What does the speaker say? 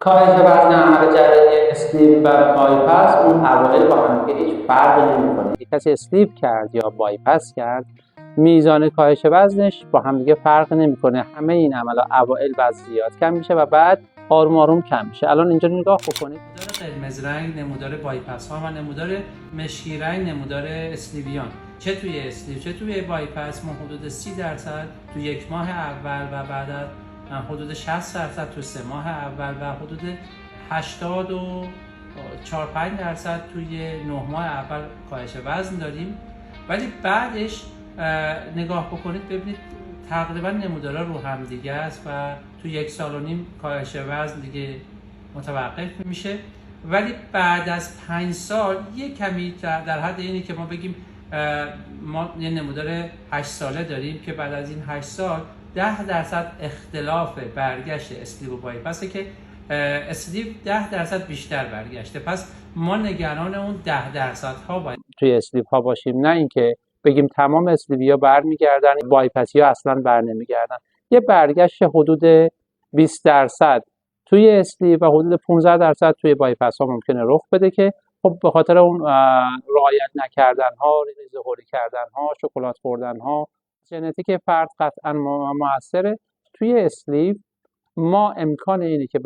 کاهش وزن عمل جراحی اسلیپ و بایپس اون اوایل با هم دیگه هیچ فرقی نمی‌کنه. کسی اسلیپ کرد یا بایپس کرد میزان کاهش وزنش با هم دیگه فرق نمی‌کنه. همه این عملا اوایل وزن زیاد کم میشه و بعد آروم آروم کم میشه. الان اینجا نگاه بکنید، نمودار قرمز رنگ نمودار بایپس ها و نمودار مشکی رنگ نمودار اسلیویان، چه توی اسلیو چه توی بایپس ما حدود 30% تو یک ماه اول و بعد از حدود 60% تو 3 ماه اول و حدود 84-5% توی 9 ماه اول کاهش وزن داریم. ولی بعدش نگاه بکنید ببینید تقریبا نمودارا رو هم دیگه است و تو 1.5 سال کاهش وزن دیگه متوقف میشه. ولی بعد از 5 سال یه کمی در حد اینه که ما بگیم ما یه نمودار 8 ساله داریم که بعد از این 8 سال 10% اختلاف برگشت اسلیو و بایپسه که اسلیو 10% بیشتر برگشته. پس ما نگران اون 10% ها باید توی اسلیپ ها باشیم، نه اینکه بگیم تمام اسلیویا برمیگردن، بایپسی ها اصلا برنمیگردن. یه برگشت حدود 20% توی اسلیپ و حدود 15% توی بایپس ها ممکنه رخ بده که خب به خاطر اون رعایت نکردن ها، ریزه‌خوری کردن ها، شکلات خوردن ها، ژنتیک فرد قطعا موثره. توی اسلیپ ما امکان اینه که